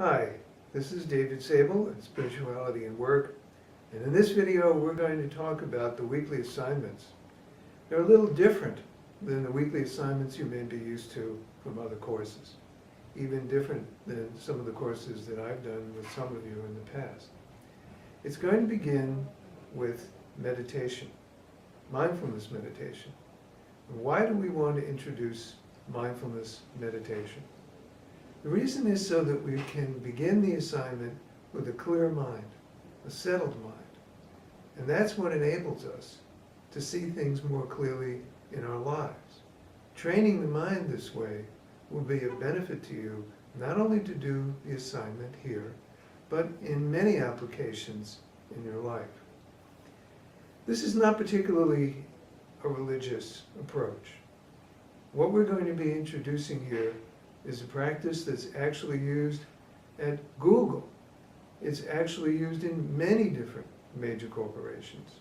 Hi, this is David Sable at Spirituality and Work, and in this video we're going to talk about the weekly assignments. They're a little different than the weekly assignments you may be used to from other courses, even different than some of the courses that I've done with some of you in the past. It's going to begin with meditation, mindfulness meditation. Why do we want to introduce mindfulness meditation? The reason is so that we can begin the assignment with a clear mind, a settled mind. And that's what enables us to see things more clearly in our lives. Training the mind this way will be of benefit to you, not only to do the assignment here, but in many applications in your life. This is not particularly a religious approach. What we're going to be introducing here is a practice that's actually used at Google. It's actually used in many different major corporations.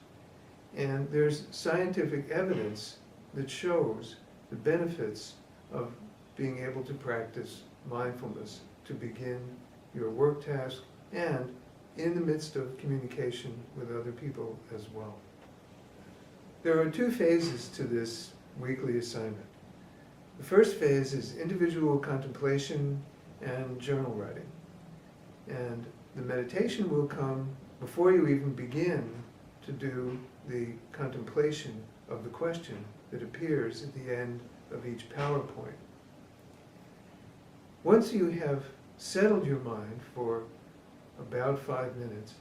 And there's scientific evidence that shows the benefits of being able to practice mindfulness to begin your work task and in the midst of communication with other people as well. There are two phases to this weekly assignment. The first phase is individual contemplation and journal writing. And the meditation will come before you even begin to do the contemplation of the question that appears at the end of each PowerPoint. Once you have settled your mind for about 5 minutes,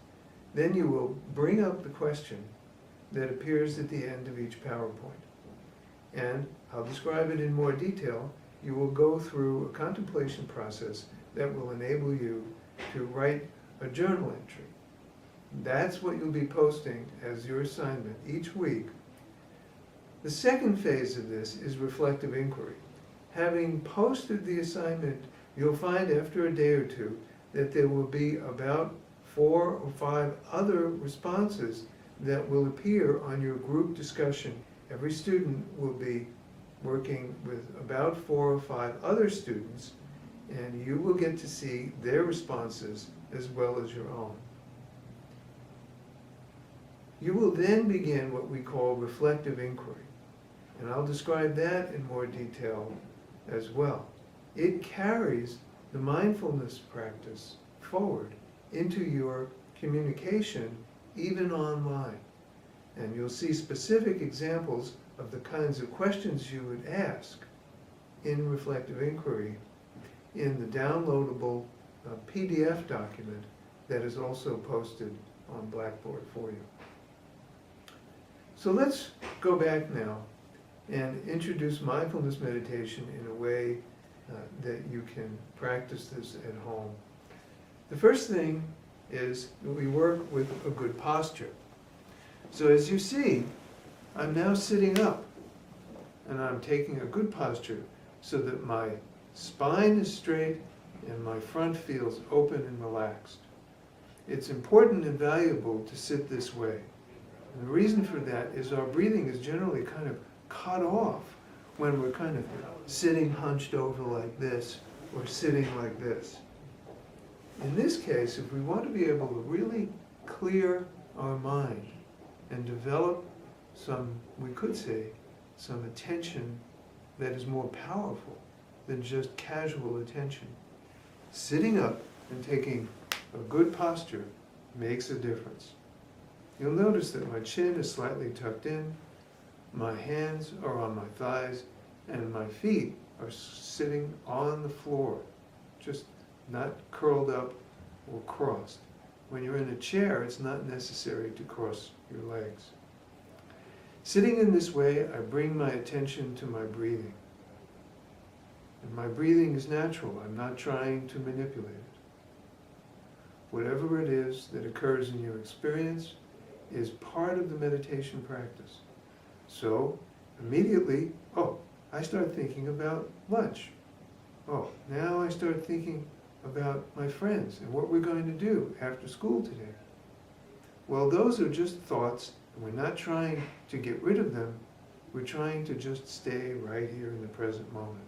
then you will bring up the question that appears at the end of each PowerPoint. And I'll describe it in more detail. You will go through a contemplation process that will enable you to write a journal entry. That's what you'll be posting as your assignment each week. The second phase of this is reflective inquiry. Having posted the assignment, you'll find after a day or two that there will be about 4 or 5 other responses that will appear on your group discussion. Every student will be working with about 4 or 5 other students, and you will get to see their responses as well as your own. You will then begin what we call reflective inquiry, and I'll describe that in more detail as well. It carries the mindfulness practice forward into your communication, even online. And you'll see specific examples of the kinds of questions you would ask in reflective inquiry in the downloadable PDF document that is also posted on Blackboard for you. So let's go back now and introduce mindfulness meditation in a way that you can practice this at home. The first thing is that we work with a good posture. So as you see, I'm now sitting up, and I'm taking a good posture so that my spine is straight and my front feels open and relaxed. It's important and valuable to sit this way. And the reason for that is our breathing is generally kind of cut off when we're kind of sitting hunched over like this or sitting like this. In this case, if we want to be able to really clear our mind and develop some, we could say, some attention that is more powerful than just casual attention, sitting up and taking a good posture makes a difference. You'll notice that my chin is slightly tucked in, my hands are on my thighs, and my feet are sitting on the floor, just not curled up or crossed. When you're in a chair, it's not necessary to cross your legs. Sitting in this way, I bring my attention to my breathing. And my breathing is natural. I'm not trying to manipulate it. Whatever it is that occurs in your experience is part of the meditation practice. So, immediately, I start thinking about lunch. Now I start thinking about my friends and what we're going to do after school today. Well, those are just thoughts, and we're not trying to get rid of them. We're trying to just stay right here in the present moment.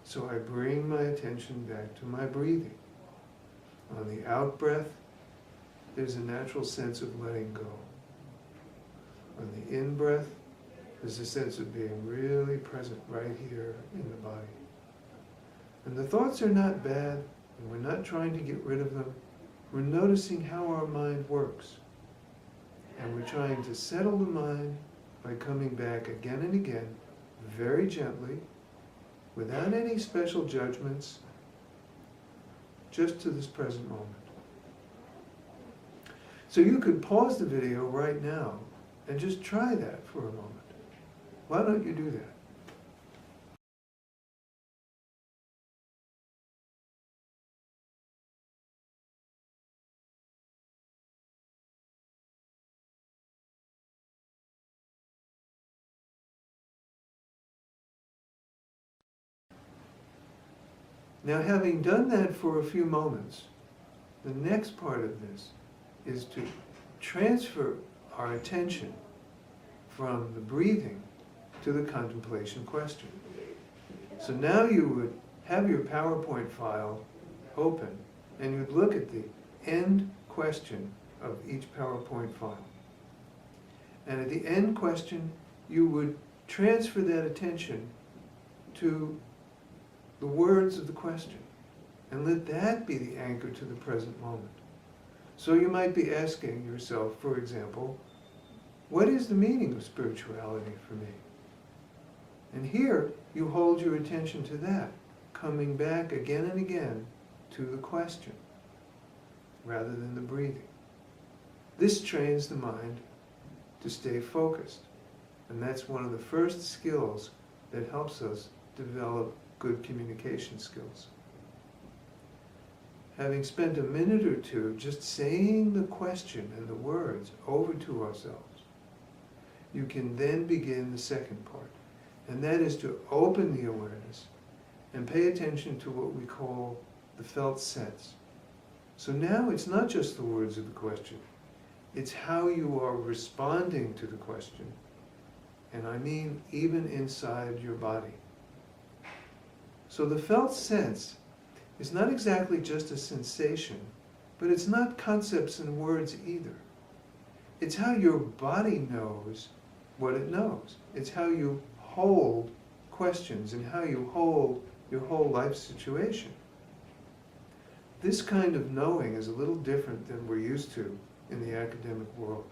So I bring my attention back to my breathing. On the out-breath, there's a natural sense of letting go. On the in-breath, there's a sense of being really present right here in the body. And the thoughts are not bad, and we're not trying to get rid of them. We're noticing how our mind works. And we're trying to settle the mind by coming back again and again, very gently, without any special judgments, just to this present moment. So you could pause the video right now and just try that for a moment. Why don't you do that? Now, having done that for a few moments, the next part of this is to transfer our attention from the breathing to the contemplation question. So now you would have your PowerPoint file open and you'd look at the end question of each PowerPoint file. And at the end question, you would transfer that attention to the words of the question, and let that be the anchor to the present moment. So you might be asking yourself, for example, what is the meaning of spirituality for me? And here you hold your attention to that, coming back again and again to the question, rather than the breathing. This trains the mind to stay focused, and that's one of the first skills that helps us develop good communication skills. Having spent a minute or two just saying the question and the words over to ourselves, you can then begin the second part, and that is to open the awareness and pay attention to what we call the felt sense. So now it's not just the words of the question, it's how you are responding to the question, and I mean even inside your body. So the felt sense is not exactly just a sensation, but it's not concepts and words either. It's how your body knows what it knows. It's how you hold questions and how you hold your whole life situation. This kind of knowing is a little different than we're used to in the academic world.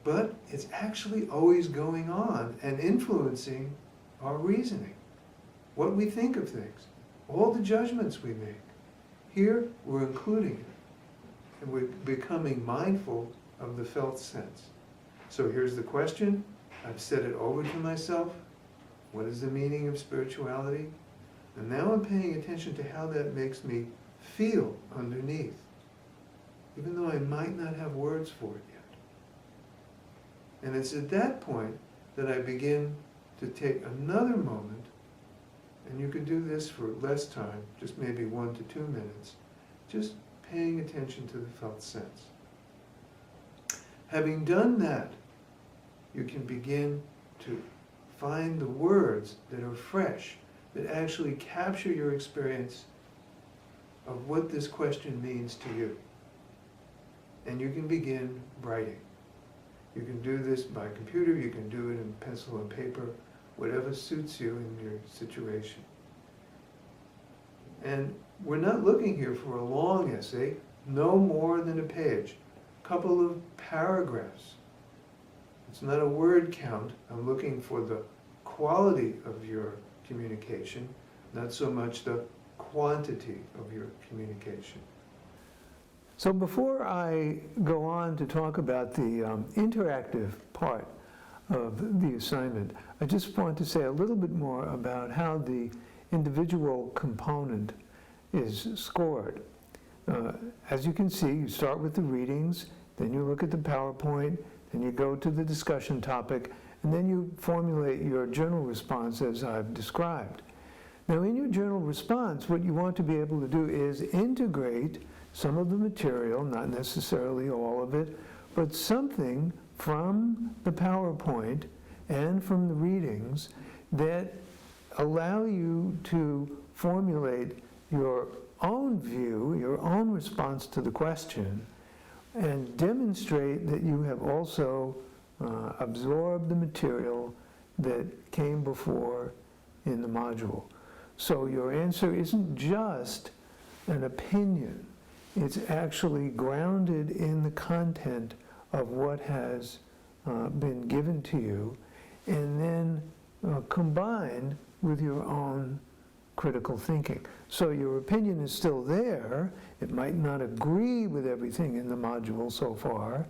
But it's actually always going on and influencing our reasoning, what we think of things, all the judgments we make. Here, we're including it, and we're becoming mindful of the felt sense. So here's the question. I've said it over to myself. What is the meaning of spirituality? And now I'm paying attention to how that makes me feel underneath, even though I might not have words for it yet. And it's at that point that I begin to take another moment, and you can do this for less time, just maybe 1 to 2 minutes, just paying attention to the felt sense. Having done that, you can begin to find the words that are fresh, that actually capture your experience of what this question means to you. And you can begin writing. You can do this by computer, you can do it in pencil and paper, whatever suits you in your situation. And we're not looking here for a long essay, no more than a page, a couple of paragraphs. It's not a word count. I'm looking for the quality of your communication, not so much the quantity of your communication. So before I go on to talk about the interactive part of the assignment, I just want to say a little bit more about how the individual component is scored. As you can see, you start with the readings, then you look at the PowerPoint, then you go to the discussion topic, and then you formulate your journal response as I've described. Now in your journal response, what you want to be able to do is integrate some of the material, not necessarily all of it, but something from the PowerPoint and from the readings that allow you to formulate your own view, your own response to the question, and demonstrate that you have also absorbed the material that came before in the module. So your answer isn't just an opinion, it's actually grounded in the content of what has been given to you, and then combined with your own critical thinking. So your opinion is still there. It might not agree with everything in the module so far,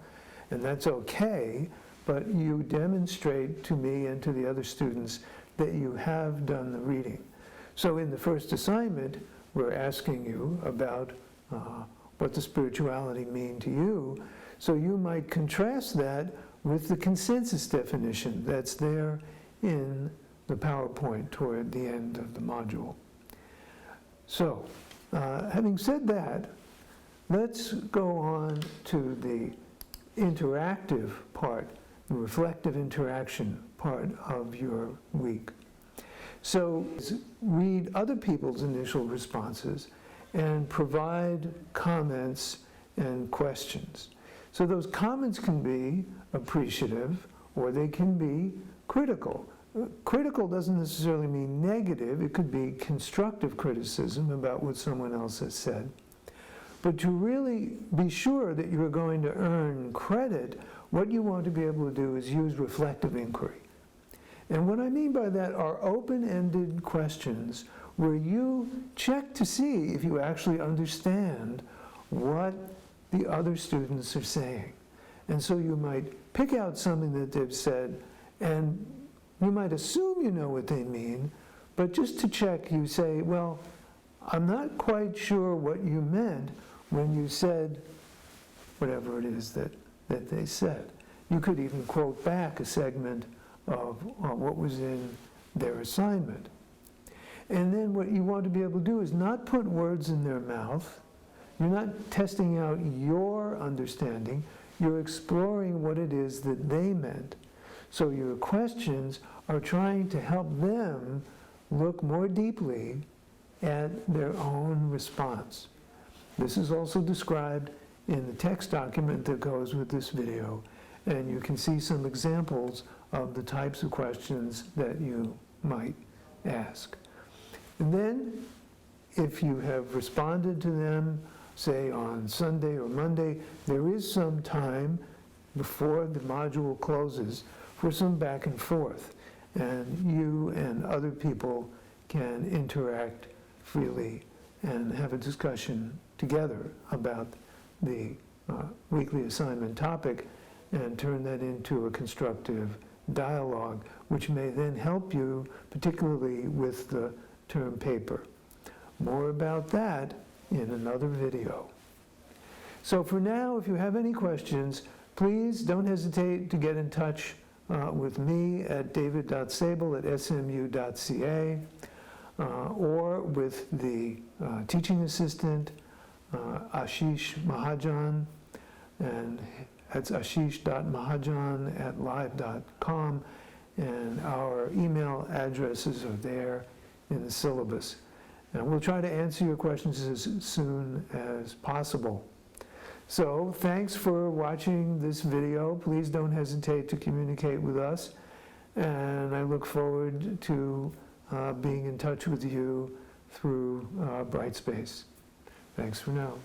and that's okay, but you demonstrate to me and to the other students that you have done the reading. So in the first assignment, we're asking you about what does spirituality mean to you. So you might contrast that with the consensus definition that's there in the PowerPoint toward the end of the module. So, having said that, let's go on to the interactive part, the reflective interaction part of your week. So, read other people's initial responses and provide comments and questions. So those comments can be appreciative or they can be critical. Critical doesn't necessarily mean negative. It could be constructive criticism about what someone else has said. But to really be sure that you're going to earn credit, what you want to be able to do is use reflective inquiry. And what I mean by that are open-ended questions where you check to see if you actually understand what the other students are saying. And so you might pick out something that they've said, and you might assume you know what they mean, but just to check, you say, well, I'm not quite sure what you meant when you said whatever it is that they said. You could even quote back a segment of what was in their assignment. And then what you want to be able to do is not put words in their mouth. You're not testing out your understanding. You're exploring what it is that they meant. So your questions are trying to help them look more deeply at their own response. This is also described in the text document that goes with this video, and you can see some examples of the types of questions that you might ask. And then, if you have responded to them, say on Sunday or Monday, there is some time before the module closes for some back and forth. And you and other people can interact freely and have a discussion together about the weekly assignment topic and turn that into a constructive dialogue, which may then help you, particularly with the term paper. More about that in another video. So for now, if you have any questions, please don't hesitate to get in touch with me at david.sable@smu.ca or with the teaching assistant, Ashish Mahajan, and that's ashish.mahajan@live.com, and our email addresses are there in the syllabus. And we'll try to answer your questions as soon as possible. So thanks for watching this video. Please don't hesitate to communicate with us, and I look forward to being in touch with you through Brightspace. Thanks for now.